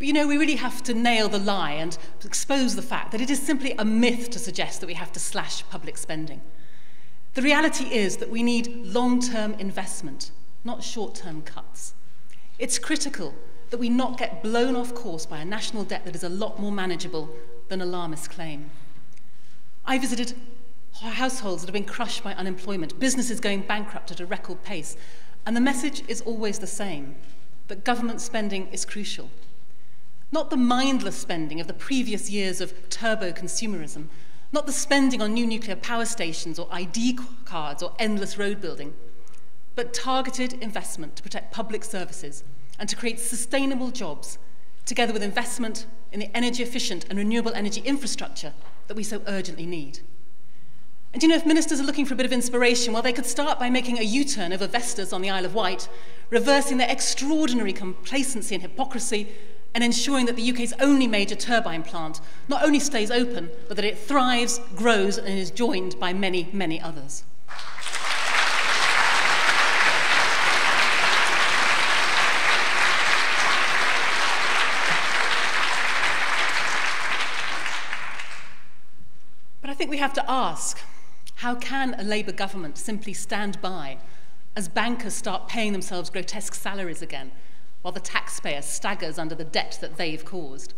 But you know, we really have to nail the lie and expose the fact that it is simply a myth to suggest that we have to slash public spending. The reality is that we need long-term investment, not short-term cuts. It's critical that we not get blown off course by a national debt that is a lot more manageable than alarmists claim. I visited households that have been crushed by unemployment, businesses going bankrupt at a record pace, and the message is always the same, that government spending is crucial. Not the mindless spending of the previous years of turbo consumerism, not the spending on new nuclear power stations or ID cards or endless road building, but targeted investment to protect public services and to create sustainable jobs, together with investment in the energy-efficient and renewable energy infrastructure that we so urgently need. And you know, if ministers are looking for a bit of inspiration, well, they could start by making a U-turn over Vestas on the Isle of Wight, reversing their extraordinary complacency and hypocrisy, and ensuring that the UK's only major turbine plant not only stays open, but that it thrives, grows, and is joined by many, many others. But I think we have to ask, how can a Labour government simply stand by as bankers start paying themselves grotesque salaries again, while the taxpayer staggers under the debt that they've caused?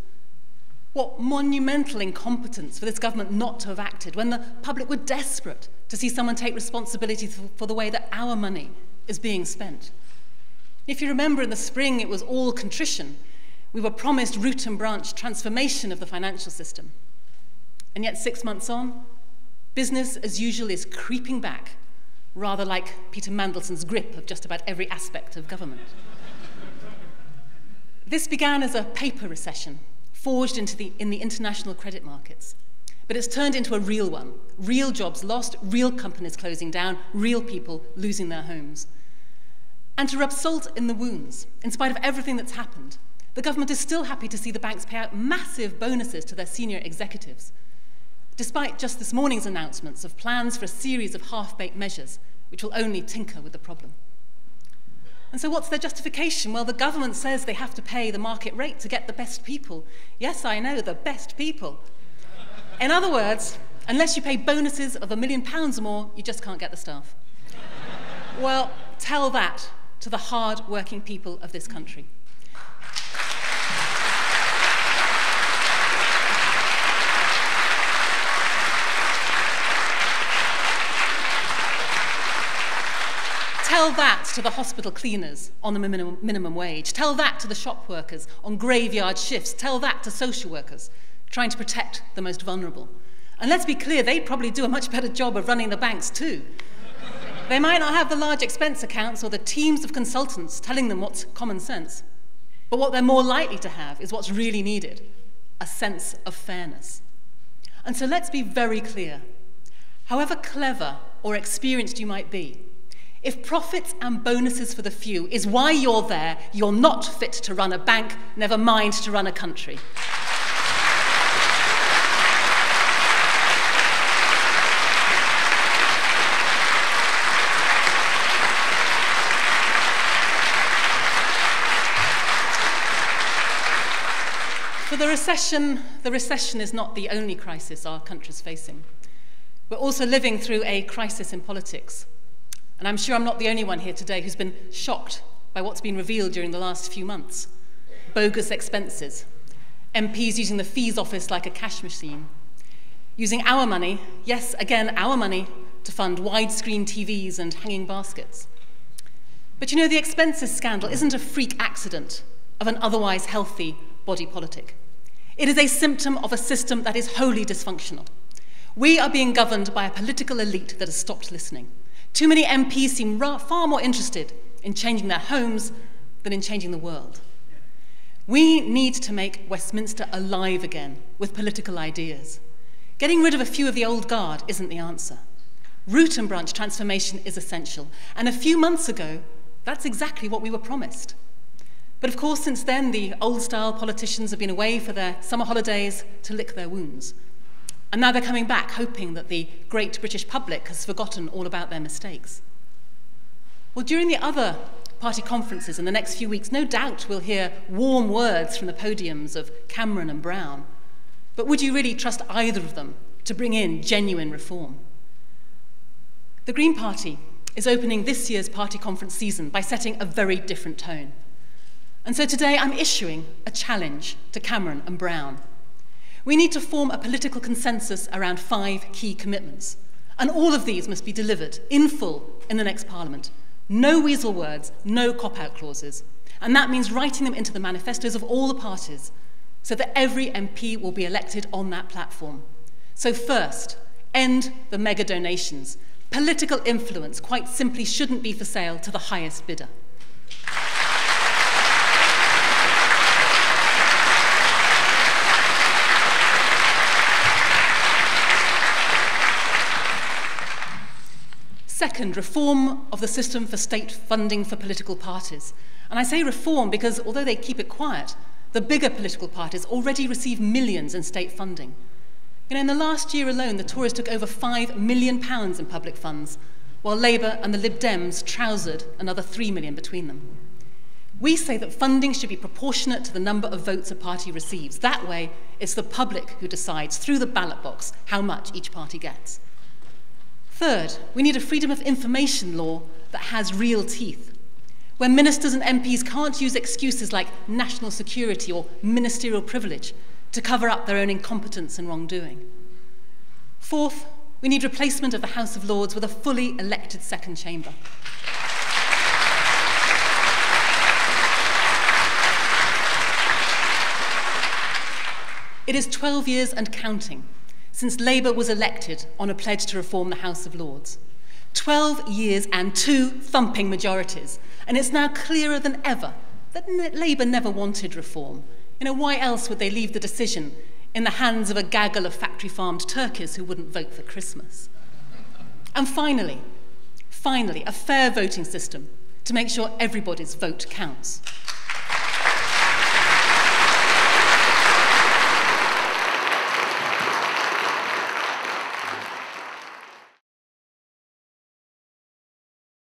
What monumental incompetence for this government not to have acted when the public were desperate to see someone take responsibility for the way that our money is being spent. If you remember, in the spring it was all contrition. We were promised root and branch transformation of the financial system. And yet 6 months on, business as usual is creeping back, rather like Peter Mandelson's grip of just about every aspect of government. This began as a paper recession, forged in the international credit markets. But it's turned into a real one. Real jobs lost, real companies closing down, real people losing their homes. And to rub salt in the wounds, in spite of everything that's happened, the government is still happy to see the banks pay out massive bonuses to their senior executives, despite just this morning's announcements of plans for a series of half-baked measures which will only tinker with the problem. And so what's their justification? Well, the government says they have to pay the market rate to get the best people. Yes, I know, the best people. In other words, unless you pay bonuses of £1 million or more, you just can't get the staff. Well, tell that to the hard-working people of this country. Tell that to the hospital cleaners on the minimum wage. Tell that to the shop workers on graveyard shifts. Tell that to social workers trying to protect the most vulnerable. And let's be clear, they probably do a much better job of running the banks too. They might not have the large expense accounts or the teams of consultants telling them what's common sense. But what they're more likely to have is what's really needed, a sense of fairness. And so let's be very clear. However clever or experienced you might be, if profits and bonuses for the few is why you're there, you're not fit to run a bank, never mind to run a country. For the recession is not the only crisis our country's facing. We're also living through a crisis in politics. And I'm sure I'm not the only one here today who's been shocked by what's been revealed during the last few months. Bogus expenses, MPs using the fees office like a cash machine, using our money, yes, again, our money, to fund widescreen TVs and hanging baskets. But you know, the expenses scandal isn't a freak accident of an otherwise healthy body politic. It is a symptom of a system that is wholly dysfunctional. We are being governed by a political elite that has stopped listening. Too many MPs seem far more interested in changing their homes than in changing the world. We need to make Westminster alive again with political ideas. Getting rid of a few of the old guard isn't the answer. Root and branch transformation is essential. And a few months ago, that's exactly what we were promised. But of course, since then, the old-style politicians have been away for their summer holidays to lick their wounds. And now they're coming back, hoping that the great British public has forgotten all about their mistakes. Well, during the other party conferences in the next few weeks, no doubt we'll hear warm words from the podiums of Cameron and Brown. But would you really trust either of them to bring in genuine reform? The Green Party is opening this year's party conference season by setting a very different tone. And so today I'm issuing a challenge to Cameron and Brown. We need to form a political consensus around 5 key commitments, and all of these must be delivered in full in the next Parliament. No weasel words, no cop-out clauses, and that means writing them into the manifestos of all the parties so that every MP will be elected on that platform. So first, end the mega donations. Political influence quite simply shouldn't be for sale to the highest bidder. Second, reform of the system for state funding for political parties. And I say reform because although they keep it quiet, the bigger political parties already receive millions in state funding. You know, in the last year alone, the Tories took over £5 million in public funds, while Labour and the Lib Dems trousered another £3 million between them. We say that funding should be proportionate to the number of votes a party receives. That way, it's the public who decides through the ballot box how much each party gets. Third, we need a freedom of information law that has real teeth, where ministers and MPs can't use excuses like national security or ministerial privilege to cover up their own incompetence and wrongdoing. Fourth, we need replacement of the House of Lords with a fully elected second chamber. It is 12 years and counting since Labour was elected on a pledge to reform the House of Lords. 12 years and 2 thumping majorities, and it's now clearer than ever that Labour never wanted reform. You know, why else would they leave the decision in the hands of a gaggle of factory-farmed turkeys who wouldn't vote for Christmas? And finally, a fair voting system to make sure everybody's vote counts.